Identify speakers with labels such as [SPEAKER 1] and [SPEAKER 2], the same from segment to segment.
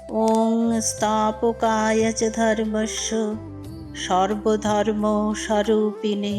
[SPEAKER 1] ওং স্থাপকায় চ ধর্মস্য সর্বধর্মস্বরূপিণে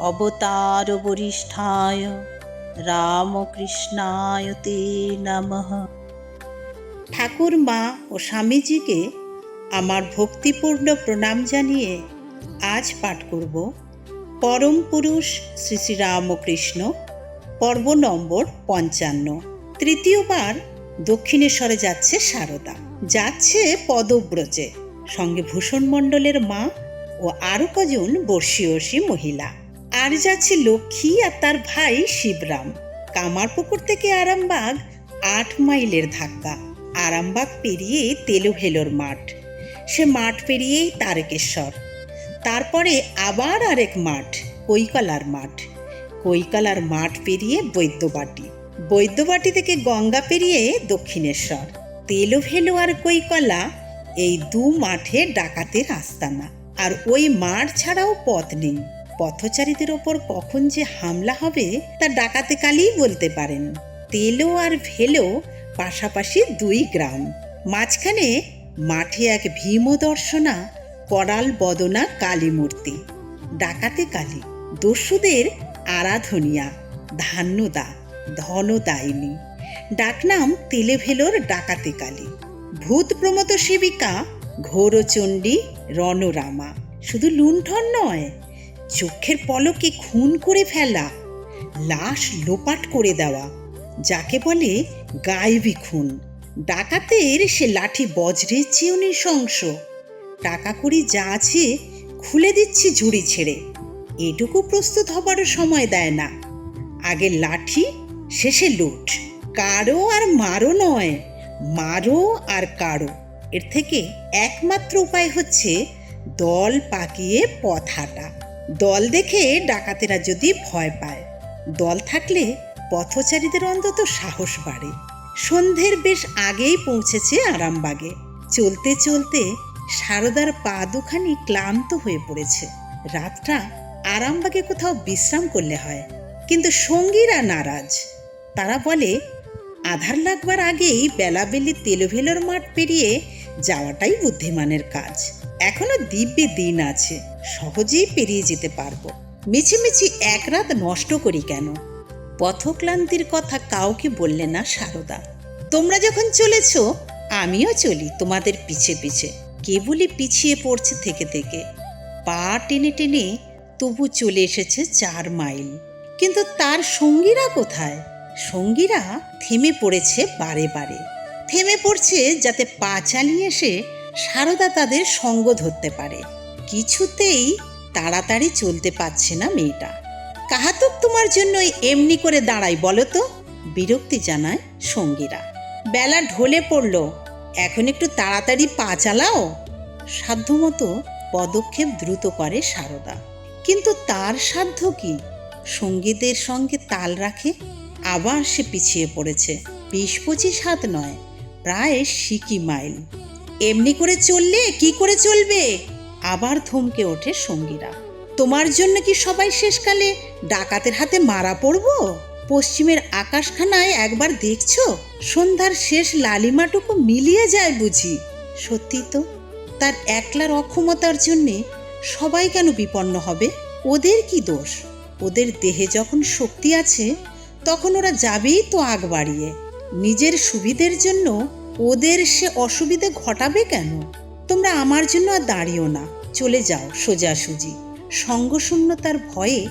[SPEAKER 1] অবতার বরিষ্ঠায় রামকৃষ্ণায় তে নমঃ। ঠাকুর মা ও স্বামীজিকে আমার ভক্তিপূর্ণ প্রণাম জানিয়ে আজ পাঠ করব পরম পুরুষ শ্রী শ্রী রামকৃষ্ণ, পর্ব নম্বর 55। তৃতীয়বার দক্ষিণেশ্বরে যাচ্ছে সারদা, যাচ্ছে পদব্রজে, সঙ্গে ভূষণ মণ্ডলের মা ও আরো কজন বর্ষীয়সী মহিলা। আর যাচ্ছে লক্ষ্মী আর তার ভাই শিবরাম। কামারপুকুর থেকে আরামবাগ 8 মাইলের ধাক্কা। আরামবাগ পেরিয়ে তেলুভেলোর মাঠ, সে মাঠ পেরিয়েই তারকেশ্বর, তারপরে আবার আরেক মাঠ, কৈকালার মাঠ। কৈকালার মাঠ পেরিয়ে বৈদ্যবাটি, বৈদ্যবাটি থেকে গঙ্গা পেরিয়ে দক্ষিণেশ্বর। তেলুভেলো আর কৈকালা এই 2 মাঠে ডাকাতের আস্তানা। আর ওই মাঠ ছাড়াও পথ নেই। পথচারীদের ওপর কখন যে হামলা হবে তা ডাকাতে কালই বলতে পারেন। তেলো আর ভেলো পাশাপাশি 2 গ্রাম। মাঝখানে মাঠে এক ভীমদর্শনা করাল বদনা কালী মূর্তি, ডাকাতে কালী, দস্যুদের আরাধনিয়া, ধান্যদা, ধনদায়িনী। ডাকনাম তেলেভেলোর ডাকাতে কালী। ভূত প্রমত সেবিকা ঘোরচণ্ডী রণরামা। শুধু লুণ্ঠন নয়, চোখের পলকে খুন করে ফেলা, লাশ লোপাট করে দেওয়া, যাকে বলে গায়েবী খুন। ডাকাতের সে লাঠি বজ্রের চেয়েও নৃশংস। টাকা কড়ি যা আছে খুলে দিচ্ছি ঝুড়ি ছেড়ে, এটুকু প্রস্তুত হবারও সময় দেয় না। আগে লাঠি, শেষে লুট। কারো আর মারো নয়, মারো আর কারো। এর থেকে একমাত্র উপায় হচ্ছে দল পাকিয়ে পথ হাঁটা। দল দেখে ডাকাতেরা যদি ভয় পায়, দল থাকলে পথচারীদের অন্তত সাহস বাড়ে। সন্ধ্যের বেশ আগেই পৌঁছেছে আরামবাগে। চলতে চলতে সারদার পা দুখানি ক্লান্ত হয়ে পড়েছে। রাতটা আরামবাগে কোথাও বিশ্রাম করলে হয়, কিন্তু সঙ্গীরা নারাজ। তারা বলে আধার লাগবার আগেই বেলাবেলি তেলুভেলোর মাঠ পেরিয়ে যাওয়াটাই বুদ্ধিমানের কাজ। এখনো দিব্যি দিন আছে, সহজেই পেরিয়ে যেতে পারবো। মিছিমিছি এক রাত নষ্ট করি কেন? পথক্লান্তির কথা কাউকে বললে না সারদা। তোমরা যখন চলেছ আমিও চলি তোমাদের পিছে পিছে। কেবলই পিছিয়ে পড়ছে থেকে থেকে, পা টেনে টেনে তবু চলে এসেছে 4 মাইল। কিন্তু তার সঙ্গীরা কোথায়? সঙ্গীরা থেমে পড়েছে বারে বারে। থেমে পড়ছে যাতে পা চালিয়ে এসে সারদা তাদের সঙ্গ ধরতে পারে। কিছুতেই তাড়াতাড়ি চলতে পারছে না মেয়েটা। কাহাতুক তোমার জন্য এমনি করে দাঁড়াই বলো তো? বিরক্তি জানায় সঙ্গীরা। বেলা ঢলে পড়ল, এখন একটু তাড়াতাড়ি পা চালাও। সাধ্যমতো পদক্ষেপ দ্রুত করে সারদা, কিন্তু তার সাধ্য কি সঙ্গীদের সঙ্গে তাল রাখে? আবার সে পিছিয়ে পড়েছে। 20-25 হাত নয়, প্রায় সিকি মাইল। এমনি করে চললে কি করে চলবে? আবার থমকে ওঠে সঙ্গীরা। তোমার জন্য কি সবাই শেষকালে ডাকাতের হাতে মারা পড়ব? পশ্চিমের আকাশখানায় একবার দেখছো? সন্ধ্যার শেষ লালিমাটুকু মিলিয়ে যায় বুঝি? সত্যি তো, তার একলার অক্ষমতার জন্যে সবাই কেন বিপন্ন হবে? ওদের কি দোষ? ওদের দেহে যখন শক্তি আছে তখন ওরা যাবেই তো আগ বাড়িয়ে। নিজের সুবিধের জন্য ওদের সে অসুবিধে ঘটাবে কেন? তোমরা আমার জন্য আর দাঁড়িও না, চলে যাও সোজাসুজি। সঙ্গশূন্যতার ভয়ে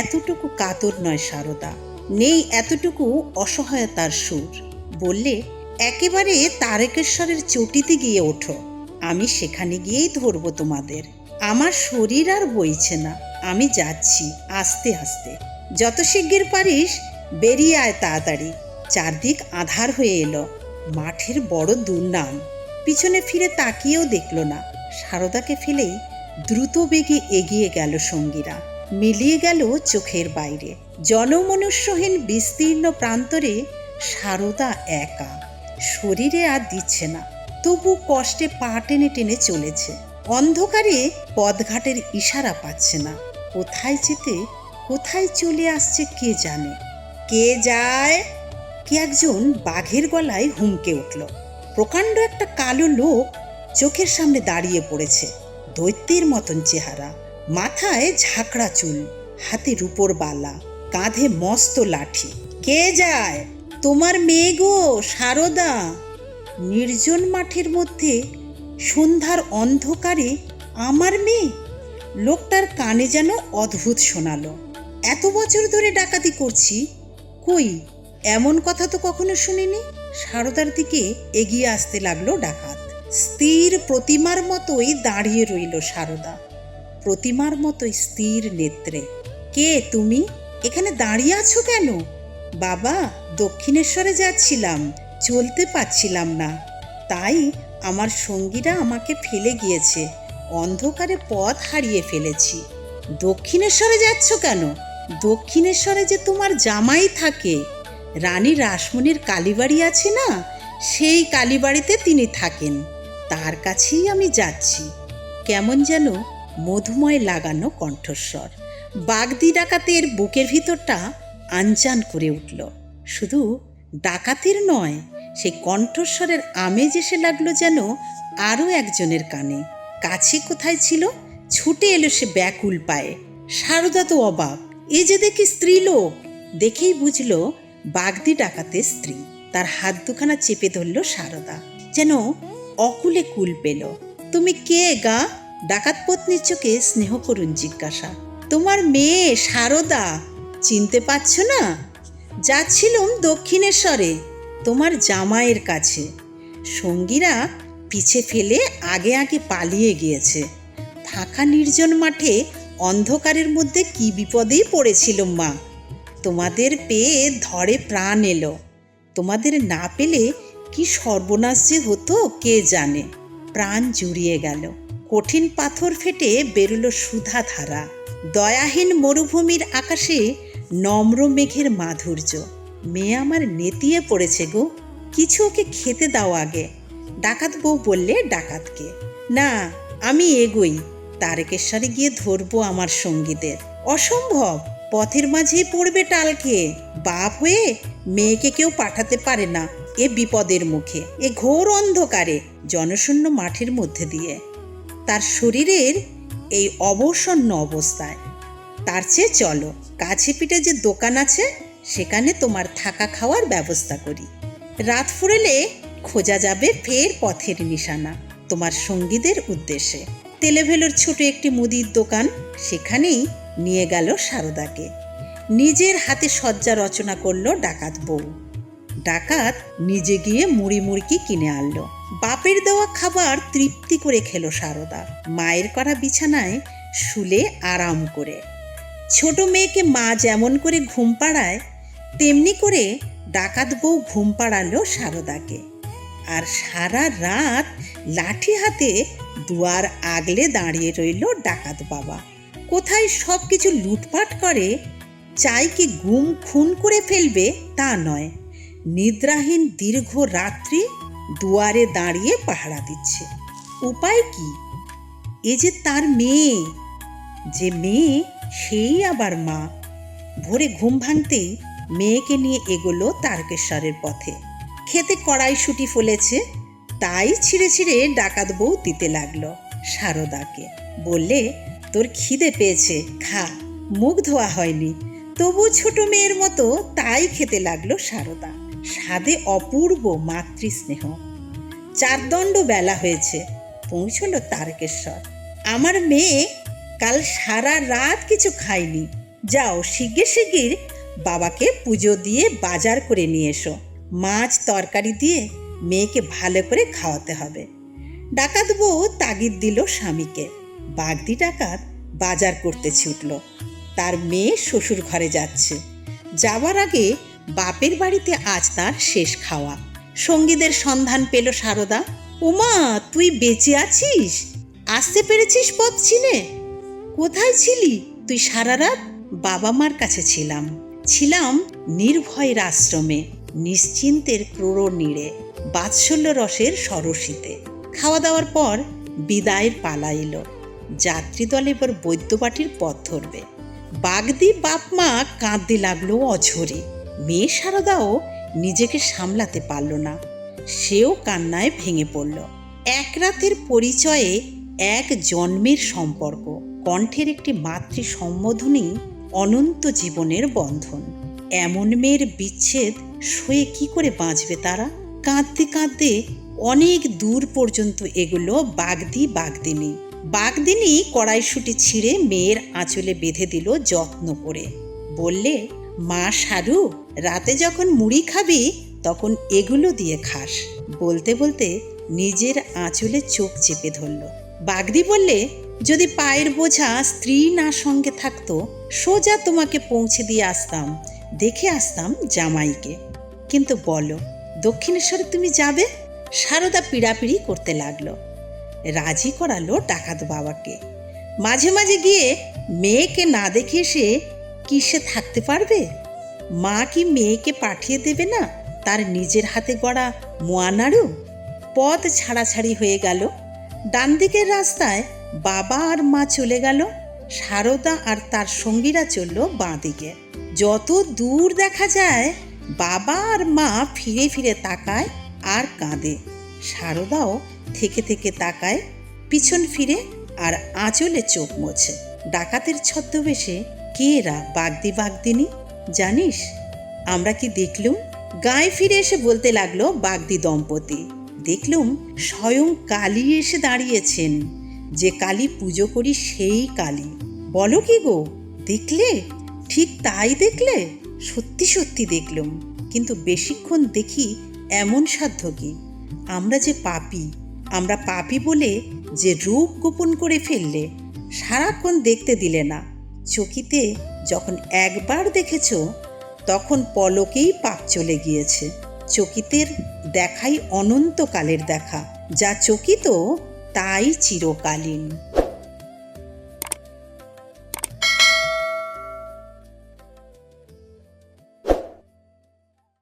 [SPEAKER 1] এতটুকু কাতর নয় সারদা, নেই এতটুকু অসহায়তার সুর। বললে একেবারে তারকেশ্বরের চটিতে গিয়ে ওঠো, আমি সেখানে গিয়েই ধরবো তোমাদের। আমার শরীর আর বইছে না, আমি যাচ্ছি আস্তে আস্তে। যত শিগগির পারিস বেরিয়ে আয় তাড়াতাড়ি। চারদিক আধার হয়ে এলো। মাঠের বড় দুর্নাম। পিছনে ফিরে তাকিয়েও দেখল না। সারদাকে ফেলেই দ্রুত বেগে এগিয়ে গেল সঙ্গীরা। মিলিয়ে গেল চোখের বাইরে। জনমনুষ্যহীন বিস্তীর্ণ প্রান্তরে সারদা একা। শরীরে আর দিচ্ছে না, তবু কষ্টে পা টেনে টেনে চলেছে। অন্ধকারে পথঘাটের ইশারা পাচ্ছে না। কোথায় যেতে কোথায় চলে আসছে কে জানে। কে যায়? কে একজন বাঘের গলায় হুমকে উঠল। প্রকাণ্ড একটা কালো লোক চোখের সামনে দাঁড়িয়ে পড়েছে। দৈত্যের মতন চেহারা, মাথায় ঝাঁকড়া চুল, হাতে রূপোর বালা, কাঁধে মস্ত লাঠি। কে যায়? তোমার মেয়ে গো, সারদা। নির্জন মাঠের মধ্যে সন্ধ্যার অন্ধকারে আমার মেয়ে। লোকটার কানে যেন অদ্ভুত শোনালো। এত বছর ধরে ডাকাতি করছি, কই এমন কথা তো কখনো শুনিনি। সারদার দিকে এগিয়ে আসতে লাগলো ডাকাত। স্থির প্রতিমার মতোই দাঁড়িয়ে রইল সারদা, প্রতিমার মতোই স্থির নেত্রে। কে তুমি? এখানে দাঁড়িয়ে আছো কেন? বাবা, দক্ষিণেশ্বরে যাচ্ছিলাম, চলতে পারছিলাম না, তাই আমার সঙ্গীরা আমাকে ফেলে গিয়েছে, অন্ধকারে পথ হারিয়ে ফেলেছি। দক্ষিণেশ্বরে যাচ্ছ কেন? দক্ষিণেশ্বরে যে তোমার জামাই থাকে, রানী রাসমণির কালীবাড়ি আছে না, সেই কালীবাড়িতে তিনি থাকেন, তার কাছেই আমি যাচ্ছি। কেমন যেন মধুময় লাগানো কণ্ঠস্বর। বাগদি ডাকাতের বুকের ভিতরটা আনচান করে উঠল। শুধু ডাকাতের নয়, সেই কণ্ঠস্বরের আমেজ এসে লাগলো যেন আরও একজনের কানে। কাছে কোথায় ছিল, ছুটে এলো সে ব্যাকুল পায়ে। সারদা তো অবাক, এ যে দেখি স্ত্রীলোক। দেখেই বুঝলো বাগদি ডাকাতের স্ত্রী। তার হাত দুখানা চেপে ধরল সারদা, যেন অকুলে কুল পেল। তুমি কে গা? ডাকাত পত্নীর চোখে স্নেহ করুন জিজ্ঞাসা। তোমার মেয়ে সারদা, চিনতে পারছো না? যাচ্ছিলুম দক্ষিণেশ্বরে তোমার জামাইয়ের কাছে, সঙ্গীরা পিছে ফেলে আগে আগে পালিয়ে গিয়েছে। ফাঁকা নির্জন মাঠে অন্ধকারের মধ্যে কি বিপদেই পড়েছিলুম মা, তোমাদের পেয়ে ধরে প্রাণ এলো। তোমাদের না পেলে কি সর্বনাশ যে হতো কে জানে। প্রাণ জুড়িয়ে গেল। কঠিন পাথর ফেটে বেরোলো সুধা ধারা। দয়াহীন মরুভূমির আকাশে নম্র মেঘের মাধুর্য। মেয়ে আমার নেতিয়ে পড়েছে গো, কিছু ওকে খেতে দাও আগে। ডাকাত বউ বললে ডাকাতকে, না আমি এগোই, তারকেশ্বরে গিয়ে ধরবো আমার সঙ্গীদের। অসম্ভব, পথের মাঝেই পড়বে টাল খেয়ে। বাপ হয়ে মেয়েকে কেউ পাঠাতে পারে না এ বিপদের মুখে, এ ঘোর অন্ধকারে, জনশূন্য মাঠের মধ্যে দিয়ে, তার শরীরের এই অবসন্ন অবস্থায়। তার চেয়ে চলো, কাছে পিঠে যে দোকান আছে সেখানে তোমার থাকা খাওয়ার ব্যবস্থা করি। রাত ফুরেলে খোঁজা যাবে ফের পথের নিশানা তোমার সঙ্গীদের উদ্দেশ্যে। তেলেভেলোর ছোট একটি মুদির দোকান, সেখানেই নিয়ে গেল সারদাকে। নিজের হাতে সজ্জা রচনা করলো ডাকাত বউ। ডাকাত নিজে গিয়ে মুড়ি মুড়কি কিনে আনলো। বাপের দেওয়া খাবার তৃপ্তি করে খেলো সারদা, মায়ের করা বিছানায় শুলে আরাম করে। ছোট মেয়েকে মা যেমন করে ঘুম পাড়ায়, তেমনি করে ডাকাত বউ ঘুম পাড়ালো সারদাকে। আর সারা রাত লাঠি হাতে দুয়ার আগলে দাঁড়িয়ে রইল ডাকাত বাবা। কোথায় সব কিছু লুটপাট করে, চাই কি গুম খুন করে ফেলবে তা নয়, নিদ্রাহীন দীর্ঘ রাত্রি দুয়ারে দাঁড়িয়ে পাহারা দিচ্ছে। উপায় কি? এ যে তার মেয়ে, যে মেয়ে সেই আবার মা। ভোরে ঘুম ভাঙতেই মেয়েকে নিয়ে এগোলো তারকেশ্বরের পথে। খেতে কড়াইশুঁটি ফলেছে, তাই ছিঁড়ে ছিঁড়ে ডাকাত বউ দিতে লাগলো সারদাকে। বললে, তোর খিদে পেয়েছে, খা। মুখ ধোয়া হয়নি, তবু ছোট মেয়ের মতো তাই খেতে লাগলো সারদা। স্বাদে অপূর্ব মাতৃস্নেহ। চারদণ্ড বেলা হয়েছে, পৌঁছলো তারকেশ্বর। আমার মেয়ে কাল সারা রাত কিছু খায়নি, যাও শিগগির শিগগির বাবাকে পুজো দিয়ে বাজার করে নিয়ে এসো। মাছ তরকারি দিয়ে মেয়েকে ভালো করে খাওয়াতে হবে। ডাকাত বউ তাগিদ দিল স্বামীকে। বাগদি ডাকাত বাজার করতে ছুটল। তার মেয়ে শ্বশুর ঘরে যাচ্ছে। যাবার আগে বাপের বাড়িতে আজ তার শেষ খাওয়া। সঙ্গীদের সন্ধান পেল সারদা। ওমা, তুই বেঁচে আছিস? আসতে পেরেছিস পথ চিনে? কোথায় ছিলি তুই সারা রাত? বাবা মার কাছে ছিলাম, ছিলাম নির্ভয়ের আশ্রমে, নিশ্চিন্তের ক্রোড় নীড়ে, বাৎসল্য রসের সরসিতে। খাওয়া দাওয়ার পর বিদায়ের পালা এলো। যাত্রীদল এবার বৈদ্যবাটির পথ ধরবে। বাগদি বাপ মা কাঁদতে লাগলো অঝরে। মেয়ে সারদাও নিজেকে সামলাতে পারল না। সেও কান্নায় ভেঙে পড়ল। এক রাতের পরিচয়ে এক জন্মের সম্পর্ক, কণ্ঠের একটি মাতৃ সম্বোধনই অনন্ত জীবনের বন্ধন। এমন মেয়ের বিচ্ছেদ সয়ে কি করে বাঁচবে তারা? কাঁদতে কাঁদতে অনেক দূর পর্যন্ত এগুলো বাগদিনী। বাগদিনী কড়াইশুঁটি ছিঁড়ে মেয়ের আঁচলে বেঁধে দিল যত্ন করে। বললে, মা সারু, রাতে যখন মুড়ি খাবি তখন এগুলো দিয়ে খাস। বলতে বলতে নিজের আঁচলে চোখ চেপে ধরল। বাগদি বললে, যদি পায়ের বোঝা স্ত্রী না সঙ্গে থাকতো, সোজা তোমাকে পৌঁছে দিয়ে আসতাম, দেখে আসতাম জামাইকে। কিন্তু বলো, দক্ষিণেশ্বরে তুমি যাবে? সারদা পিড়াপিড়ি করতে লাগলো। রাজি করালো ডাকাত বাবাকে। মাঝে মাঝে গিয়ে মেয়েকে না দেখে সে কি সে থাকতে পারবে? মা কি মেয়েকে পাঠিয়ে দেবে না তার নিজের হাতে গড়া মোয়া নাড়ু? পথ ছাড়াছাড়ি হয়ে গেল। ডান দিকের রাস্তায় বাবা আর মা চলে গেল, সারদা আর তার সঙ্গীরা চলল বাঁ দিকে। যত দূর দেখা যায় বাবা আর মা ফিরে ফিরে তাকায় আর কাঁদে। সারদাও থেকে থেকে তাকায়, পিছন ফিরে আর আঁচলে চোখ মোছে। ডাকাতের ছদ্মবেশে কে এরা বাগদিনী? জানিস আমরা কি দেখলুম? গায়ে ফিরে এসে বলতে লাগলো বাগদি দম্পতি। দেখলুম স্বয়ং কালী এসে দাঁড়িয়েছেন। যে কালী পুজো করি সেই কালী। বলো কি গো, দেখলে? ঠিক তাই দেখলে? সত্যি সত্যি দেখলুম, কিন্তু বেশিক্ষণ দেখি এমন সাধ্য কি? আমরা যে পাপী, আমরা পাপী বলে যে রূপ গোপন করে ফেললে, সারাক্ষণ দেখতে দিলে না। চকিতে যখন একবার দেখেছ তখন পলকেই পাপ চলে গিয়েছে। চকিতের দেখাই অনন্তকালের দেখা, যা চকিত তাই চিরকালীন।